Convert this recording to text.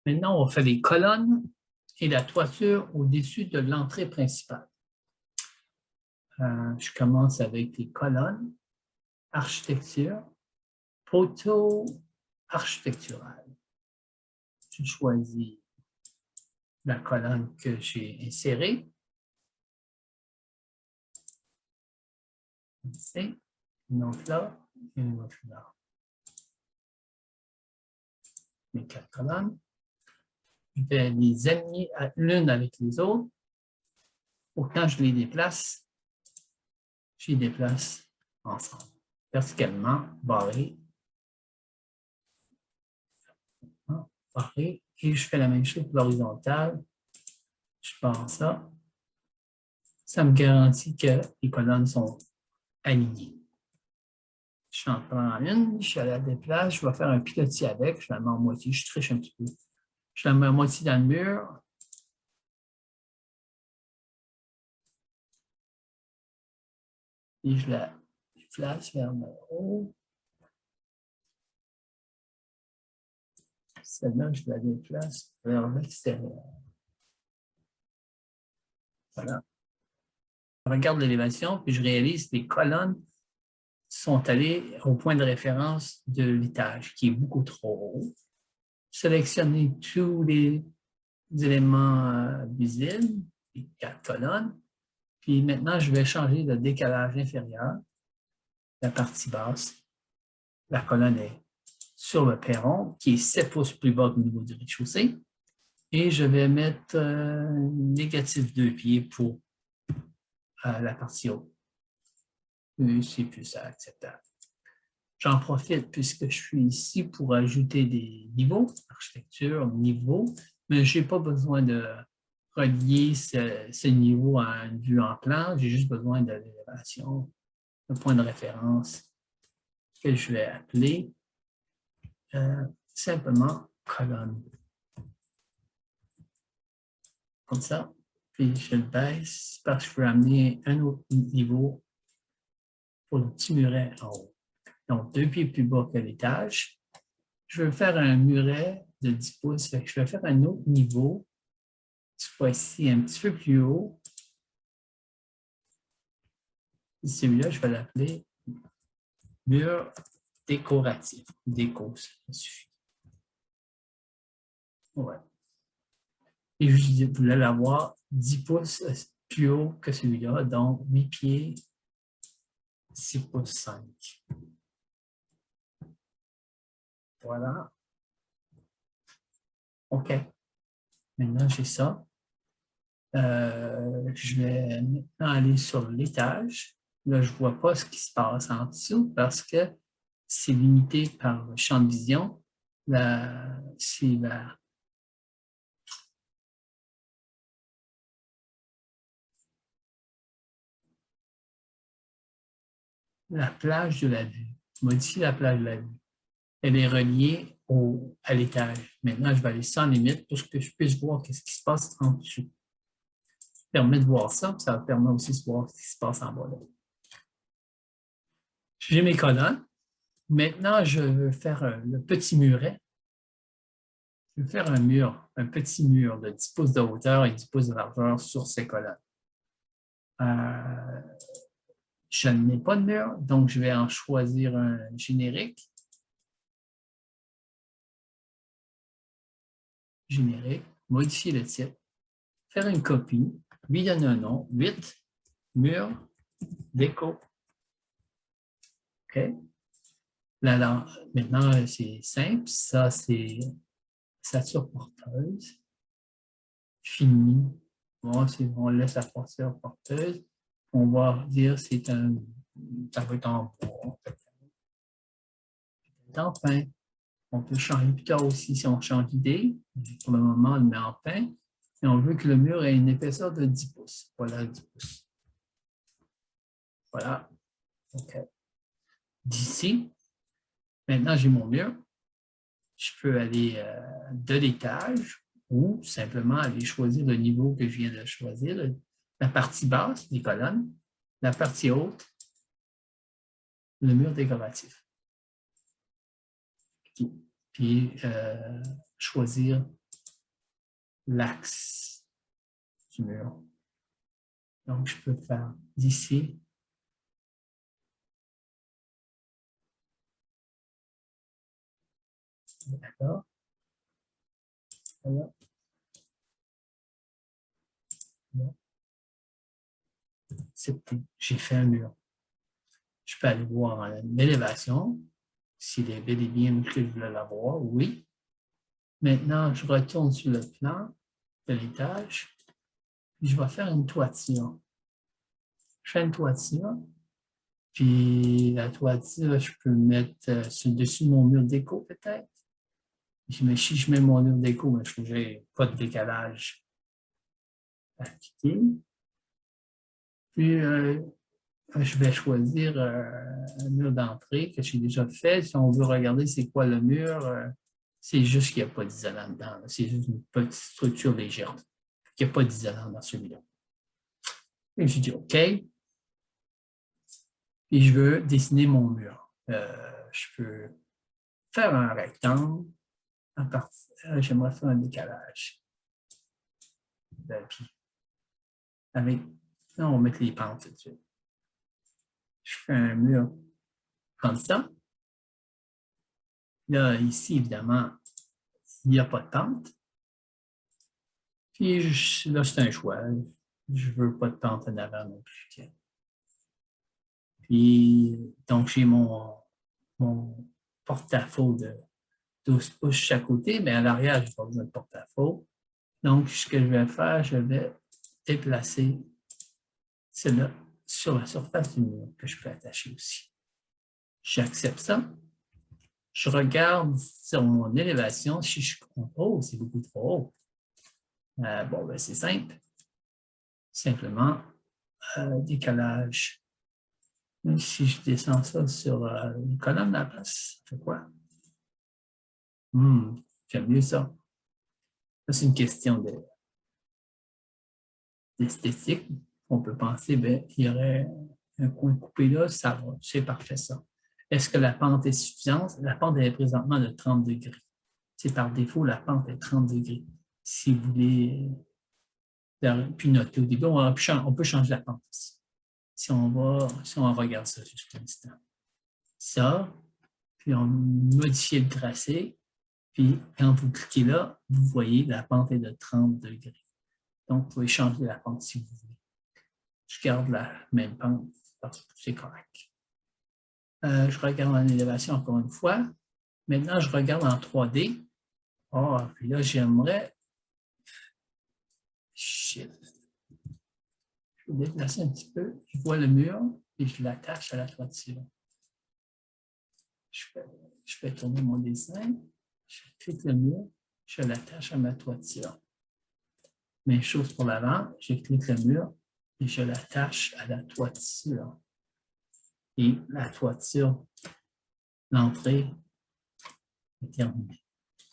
Maintenant, on fait les colonnes et la toiture au-dessus de l'entrée principale. Je commence avec les colonnes, architecture, poteau architectural. Je choisis la colonne que j'ai insérée. Ici, une autre là et une autre là. Mes 4 colonnes. Je vais les aligner l'une avec les autres. Pour quand je les déplace ensemble. Verticalement, barré, barré. Et je fais la même chose pour l'horizontale. Je pars ça. Ça me garantit que les colonnes sont alignées. Je en prends une, je la déplace, je vais faire un pilotis avec, je la mets en moitié, je triche un petit peu. Je la mets à moitié dans le mur. Et je la déplace vers le haut. Celle-là, je la déplace vers l'extérieur. Voilà. Je regarde l'élévation, puis je réalise que les colonnes sont allées au point de référence de l'étage, qui est beaucoup trop haut. Sélectionner tous les éléments visibles, les 4 colonnes. Puis maintenant, je vais changer le décalage inférieur, la partie basse. La colonne est sur le perron, qui est 7 pouces plus bas que le niveau du rez-de-chaussée. Et je vais mettre négatif 2 pieds pour la partie haute. C'est plus acceptable. J'en profite puisque je suis ici pour ajouter des niveaux, architecture, niveau, mais je n'ai pas besoin de relier ce niveau à une vue en plan. J'ai juste besoin de l'élévation, un point de référence que je vais appeler simplement colonne. Comme ça. Puis je le baisse parce que je veux amener un autre niveau pour le petit muret en haut. Donc, 2 pieds plus bas que l'étage. Je veux faire un muret de 10 pouces. Je vais faire un autre niveau, cette fois-ci un petit peu plus haut. Celui-là, je vais l'appeler mur décoratif. Déco, ça suffit. Ouais. Et je voulais l'avoir 10 pouces plus haut que celui-là, donc 8 pieds, 6 pouces 5. Voilà. OK. Maintenant, j'ai ça. Je vais maintenant aller sur l'étage. Là, je ne vois pas ce qui se passe en dessous parce que c'est limité par le champ de vision. C'est la plage de la vue. Modifier la plage de la vue. Elle est reliée à l'étage. Maintenant, je vais aller sans limite pour que je puisse voir ce qui se passe en dessous. Ça permet de voir ça, ça permet aussi de voir ce qui se passe en bas. J'ai mes colonnes. Maintenant, je veux faire le petit muret. Je vais faire un petit mur de 10 pouces de hauteur et 10 pouces de largeur sur ces colonnes. Je n'ai pas de mur, donc je vais en choisir un générique. Générique, modifier le titre, faire une copie, lui donner un nom, 8, mur, déco. OK. Là, maintenant, c'est simple. Ça, c'est ossature porteuse. Fini. Bon, c'est bon, on laisse la ossature porteuse. On va dire c'est ça va être en bois. Enfin, on peut changer plus tard aussi si on change d'idée. Pour le moment, on le met en pain. Et on veut que le mur ait une épaisseur de 10 pouces. Voilà, 10 pouces. Voilà. OK. D'ici, maintenant, j'ai mon mur. Je peux aller de l'étage ou simplement aller choisir le niveau que je viens de choisir. La partie basse, les colonnes. La partie haute, le mur décoratif. Puis choisir l'axe du mur. Donc, je peux faire d'ici d'accord. Voilà. J'ai fait un mur. Je peux aller voir l'élévation, s'il est bel et bien que je voulais l'avoir, oui. Maintenant, je retourne sur le plan de l'étage, puis je vais faire une toiture. Je fais une toiture, puis la toiture, je peux mettre sur-dessus mon mur déco peut-être. Si je mets mon mur déco, je trouve que j'ai pas de décalage appliqué. Puis, je vais choisir un mur d'entrée que j'ai déjà fait. Si on veut regarder c'est quoi le mur, c'est juste qu'il n'y a pas d'isolant dedans. C'est juste une petite structure légère. Il n'y a pas d'isolant dans celui-là. Et je dis OK. Puis je veux dessiner mon mur. Je peux faire un rectangle. J'aimerais faire un décalage. Puis, avec, là, on va mettre les pentes tout de suite. Je fais un mur comme ça. Là, ici, évidemment, il n'y a pas de pente. Puis là, c'est un choix. Je ne veux pas de pente en avant non plus. Puis, donc, j'ai mon porte-à-faux de 12 pouces chaque côté, mais à l'arrière, je n'ai pas besoin de porte-à-faux. Donc, ce que je vais faire, je vais déplacer cela sur la surface du mur que je peux attacher aussi. J'accepte ça. Je regarde sur mon élévation. Si je compte, oh, c'est beaucoup trop haut. Bon, ben, c'est simple. Simplement, décalage. Même si je descends ça sur une colonne à la place, ça fait quoi? J'aime mieux ça. Ça, c'est une question d'esthétique. On peut penser, ben, il y aurait un coin coupé là, ça va, c'est parfait ça. Est-ce que la pente est suffisante? La pente est présentement de 30 degrés. C'est par défaut, la pente est 30 degrés. Si vous voulez, puis noter au début, on peut changer la pente aussi. Si on regarde ça juste pour l'instant. Ça, puis on modifie le tracé, puis quand vous cliquez là, vous voyez la pente est de 30 degrés. Donc, vous pouvez changer la pente si vous voulez. Je garde la même pente parce que c'est correct. Je regarde en élévation encore une fois. Maintenant, je regarde en 3D. Puis là, j'aimerais... Shit. Je vais déplacer un petit peu. Je vois le mur et je l'attache à la toiture. Je fais tourner mon dessin. Je clique le mur. Je l'attache à ma toiture. Même chose pour l'avant. Je clique le mur et je l'attache à la toiture. Et la toiture, l'entrée est terminée.